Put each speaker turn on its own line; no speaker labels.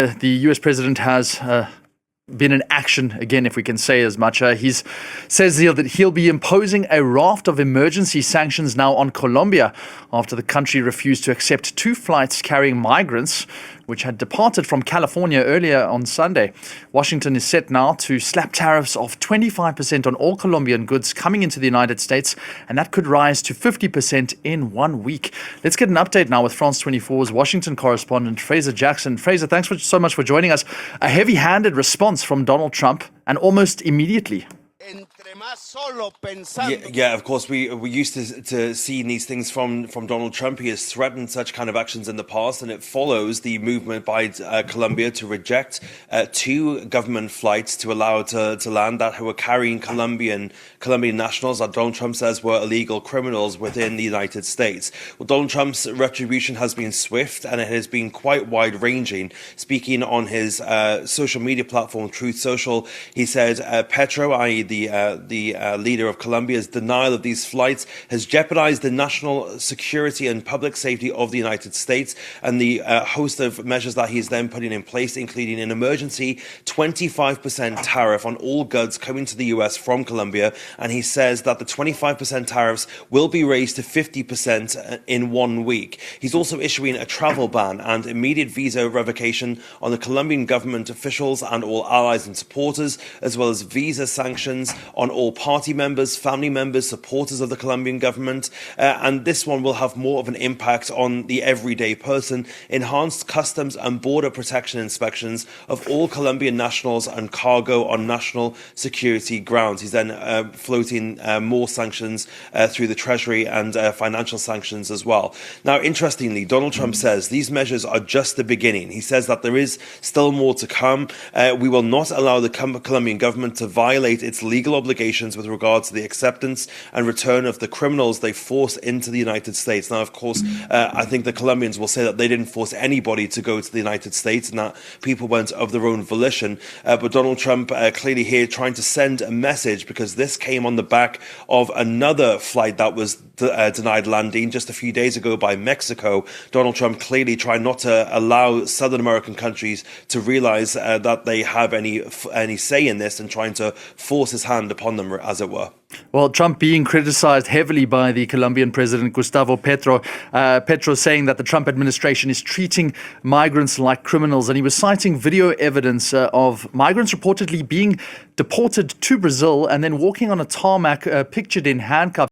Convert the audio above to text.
The US president has been in action again, if we can say as much. He says that he'll be imposing a raft of emergency sanctions now on Colombia after the country refused to accept 2 flights carrying migrants which had departed from California earlier on Sunday. Washington is set now to slap tariffs of 25% on all Colombian goods coming into the United States, and that could rise to 50% in 1 week. Let's get an update now with France 24's Washington correspondent Fraser Jackson. Fraser, thanks so much for joining us. A heavy-handed response from Donald Trump, and almost immediately.
Yeah, of course, we're used to seeing these things from Donald Trump. He has threatened such kind of actions in the past, and it follows the movement by Colombia to reject 2 government flights to allow to land that were carrying Colombian nationals that Donald Trump says were illegal criminals within the United States. Well, Donald Trump's retribution has been swift, and it has been quite wide-ranging. Speaking on his social media platform, Truth Social, he said Petro, i.e. the leader of Colombia's denial of these flights has jeopardized the national security and public safety of the United States, and the host of measures that he's then putting in place, including an emergency 25% tariff on all goods coming to the US from Colombia. And he says that the 25% tariffs will be raised to 50% in 1 week. He's also issuing a travel ban and immediate visa revocation on the Colombian government officials and all allies and supporters, as well as visa sanctions on all party members, family members, supporters of the Colombian government. And this one will have more of an impact on the everyday person. Enhanced customs and border protection inspections of all Colombian nationals and cargo on national security grounds. He's then floating more sanctions through the Treasury and financial sanctions as well. Now, interestingly, Donald Trump says these measures are just the beginning. He says that there is still more to come. We will not allow the Colombian government to violate its legal obligations with regard to the acceptance and return of the criminals they force into the United States. Now, of course, I think the Colombians will say that they didn't force anybody to go to the United States and that people went of their own volition. But Donald Trump clearly here trying to send a message, because this came on the back of another flight that was denied landing just a few days ago by Mexico. Donald Trump clearly trying not to allow Southern American countries to realize that they have any say in this, and trying to force his hand upon them, as it were.
Well, Trump being criticized heavily by the Colombian president, Gustavo Petro. Petro saying that the Trump administration is treating migrants like criminals. And he was citing video evidence of migrants reportedly being deported to Brazil and then walking on a tarmac, pictured in handcuffs.